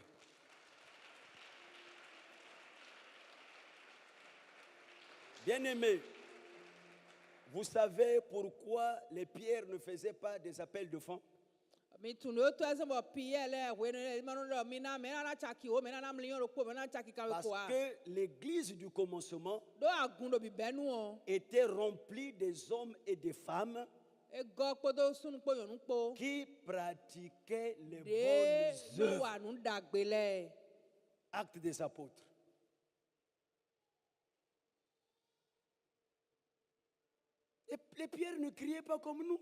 Bien-aimés, vous savez pourquoi les pierres ne faisaient pas des appels de fonds? Parce que l'église du commencement était remplie des hommes et des femmes qui pratiquaient les bonnes œuvres. Actes des apôtres. Et les pierres ne criaient pas comme nous.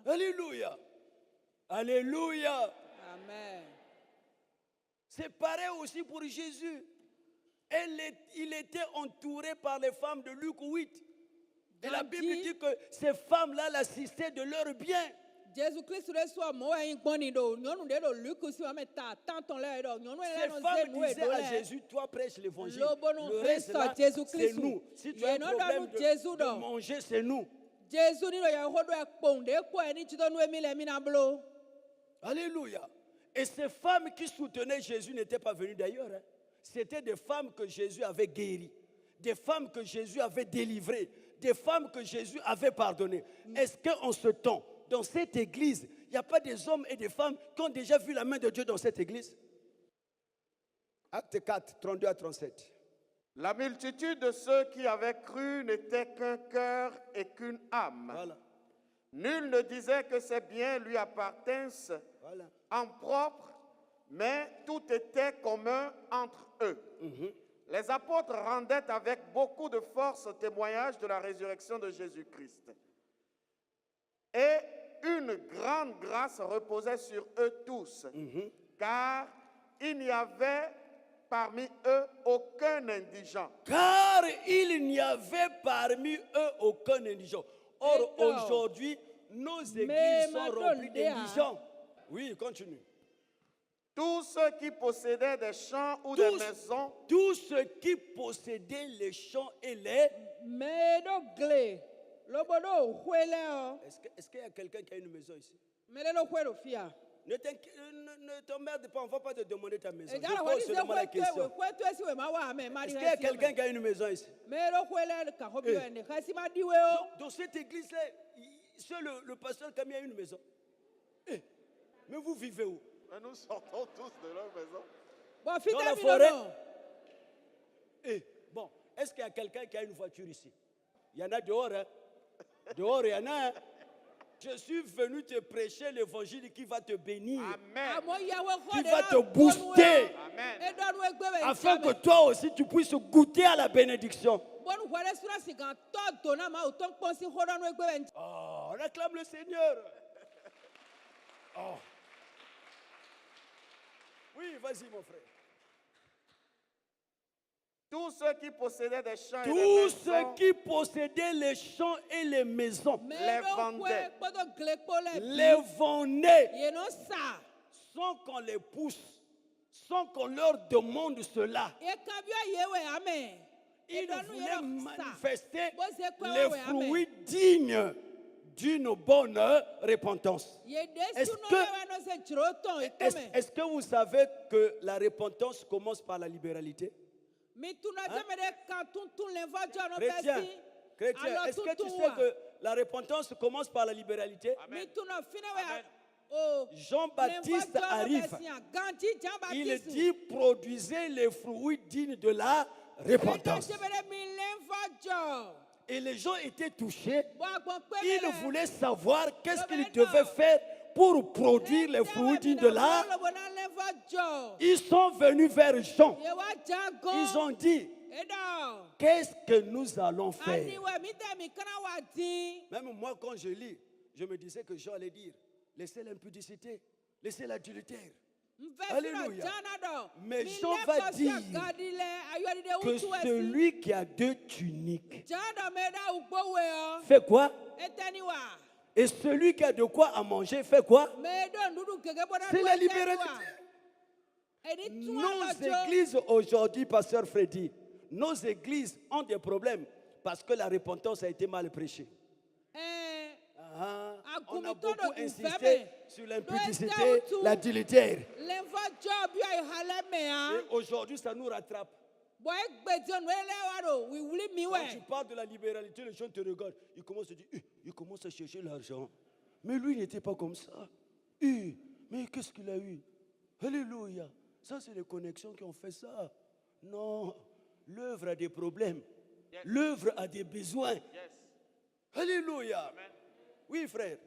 Alléluia. Alléluia. Amen. C'est pareil aussi pour Jésus. Il était entouré par les femmes de Luc 8. Et la Bible dit que ces femmes-là l'assistaient de leur bien. Ces femmes disaient à Jésus, toi prêches l'évangile. Le reste là, c'est nous. Si tu as un problème de manger, c'est nous. Alléluia. Et ces femmes qui soutenaient Jésus n'étaient pas venues d'ailleurs. Hein. C'était des femmes que Jésus avait guéries, des femmes que Jésus avait délivrées, des femmes que Jésus avait pardonnées. Est-ce qu'en ce temps, dans cette église, il n'y a pas des hommes et des femmes qui ont déjà vu la main de Dieu dans cette église? Acte 4, 32 à 37. La multitude de ceux qui avaient cru n'était qu'un cœur et qu'une âme. Voilà. Nul ne disait que ces biens lui appartinssent en propre, mais tout était commun entre eux. Les apôtres rendaient avec beaucoup de force témoignage de la résurrection de Jésus-Christ. Et une grande grâce reposait sur eux tous, car il n'y avait parmi eux aucun indigent. Car il n'y avait parmi eux aucun indigent. Or, aujourd'hui, nos églises sont remplies d'indigents. Oui, continue. Tous ceux qui possédaient des champs ou des maisons. Tous ceux qui possédaient les champs et les... Est-ce qu'il y a quelqu'un qui a une maison ici? Ne t'emmerde pas, on ne va pas te demander ta maison. Je pose seulement la question. Est-ce qu'il y a quelqu'un qui a une maison ici? Dans cette église-là, seul le pasteur Camille a une maison. Mais vous vivez où? Nous sortons tous de leur maison. Dans la forêt. Bon, est-ce qu'il y a quelqu'un qui a une voiture ici? Il y en a dehors. Hein? Dehors, il y en a. Hein? Je suis venu te prêcher l'évangile qui va te bénir. Amen. Qui va te booster. Amen. Afin que toi aussi tu puisses goûter à la bénédiction. Oh, on acclame le Seigneur. Oh. Oui, vas-y mon frère. Tous ceux qui possédaient des champs Tous ceux qui possédaient les champs et les maisons les vendaient. Les vendaient sans qu'on les pousse, sans qu'on leur demande cela. Il voulait manifester les fruits dignes d'une bonne repentance. Est-ce que vous savez que la repentance commence par la libéralité? Chrétien, est-ce que tu sais que la repentance commence par la libéralité? Amen. Jean-Baptiste arrive. Il dit produisez les fruits dignes de la repentance. Et les gens étaient touchés. Ils voulaient savoir qu'est-ce qu'ils devaient faire pour produire les fruits dignes de la. Ils sont venus vers Jean. Ils ont dit, qu'est-ce que nous allons faire? Même moi, quand je lis, je me disais que Jean allait dire, laissez l'impudicité, laissez l'adultère. Alléluia. Mais Jean va dire que celui qui a 2 tuniques fait quoi? Et celui qui a de quoi à manger fait quoi? C'est la libéralité. Nos églises aujourd'hui, pasteur Freddy, nos églises ont des problèmes parce que la repentance a été mal prêchée. On a beaucoup insisté sur l'impudicité, l'adultère. Et aujourd'hui, ça nous rattrape. Quand tu parles de la libéralité, les gens te regardent. Ils commencent à dire, il commence à chercher l'argent. Mais lui, il n'était pas comme ça. Mais qu'est-ce qu'il a eu? Alléluia. Ça, c'est les connexions qui ont fait ça. Non. L'œuvre a des problèmes. Yes. L'œuvre a des besoins. Yes. Alléluia. Amen. Oui, frère.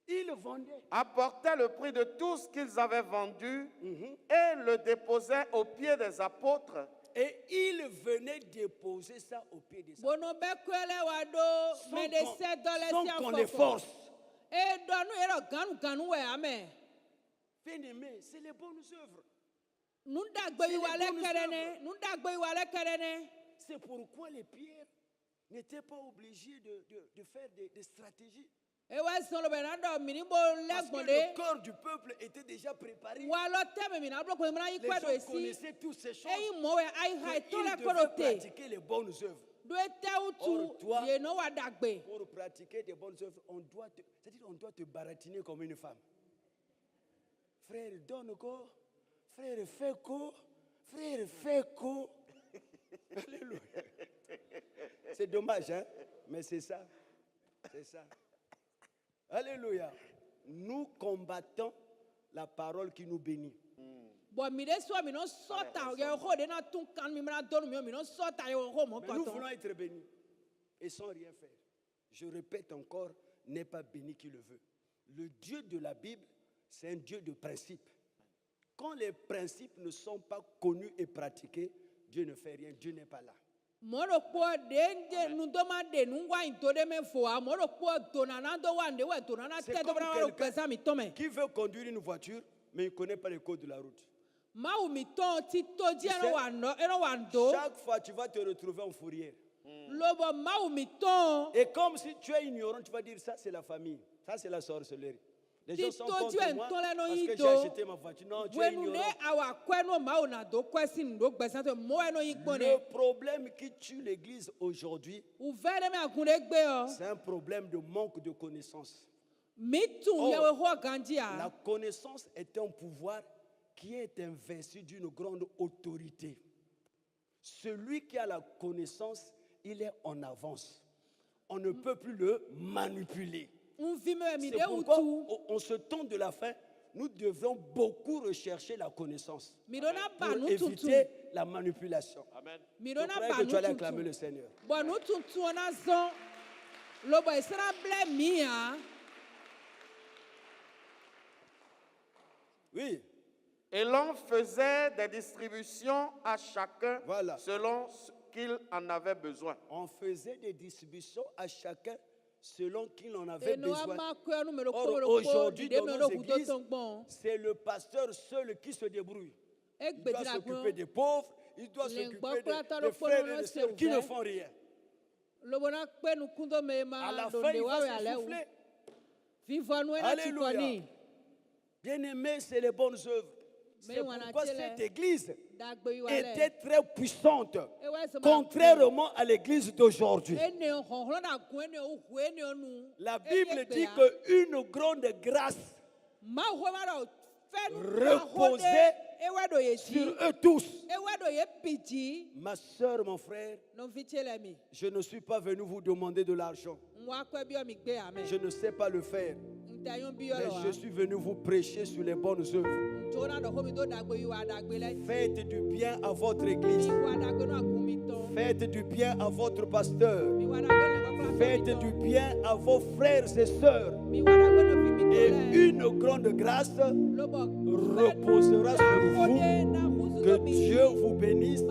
Ils vendaient. Apportaient le prix de tout ce qu'ils avaient vendu et le déposaient aux pieds des apôtres. Et ils venaient déposer ça aux pieds des apôtres. Sans qu'on les force. Bien-aimés, c'est les bonnes œuvres. C'est pourquoi les pierres n'étaient pas obligés de faire des stratégies. Parce que le corps du peuple était déjà préparé. Les gens connaissaient toutes ces choses. Ils devaient pratiquer les bonnes œuvres. Or, toi, pour pratiquer des bonnes œuvres, on doit te baratiner comme une femme. Frère, donne quoi? Frère, fais quoi? Frère, fais quoi? Alléluia. C'est dommage, hein? Mais c'est ça. C'est ça. Alléluia. Nous combattons la parole qui nous bénit. Mais nous voulons être bénis et sans rien faire. Je répète encore, n'est pas béni qui le veut. Le Dieu de la Bible, c'est un Dieu de principes. Quand les principes ne sont pas connus et pratiqués, Dieu ne fait rien, Dieu n'est pas là. C'est comme quelqu'un qui veut conduire une voiture, mais il ne connaît pas les codes de la route. Chaque fois, tu vas te retrouver en fourrière. Et comme si tu es ignorant, tu vas dire ça, c'est la famille. Ça, c'est la sorcellerie. Les gens sont contre moi parce que j'ai acheté ma voiture. Non, tu es ignorant. Le problème qui tue l'église aujourd'hui, c'est un problème de manque de connaissance. La connaissance est un pouvoir qui est investi d'une grande autorité. Celui qui a la connaissance, il est en avance. On ne peut plus le manipuler. C'est pourquoi, en ce temps de la fin, nous devons beaucoup rechercher la connaissance pour éviter la manipulation. Amen. Je crois que tu allais acclamer le Seigneur. Oui. Et l'on faisait des distributions à chacun selon ce qu'il en avait besoin. On faisait des distributions à chacun selon qu'il en avait besoin. Or, aujourd'hui, dans nos églises, c'est le pasteur seul qui se débrouille. Il doit s'occuper des pauvres, il doit s'occuper des frères et des sœurs qui ne font rien. À la fin, il va s'essouffler. Alléluia. Bien-aimé, c'est les bonnes œuvres. C'est pourquoi cette église était très puissante, contrairement à l'église d'aujourd'hui. La Bible dit qu'une grande grâce reposait sur eux tous. Ma soeur, mon frère, je ne suis pas venu vous demander de l'argent. Je ne sais pas le faire. Mais je suis venu vous prêcher sur les bonnes œuvres. Faites du bien à votre église. Faites du bien à votre pasteur. Faites du bien à vos frères et sœurs. Et une grande grâce reposera sur vous. Que Dieu vous bénisse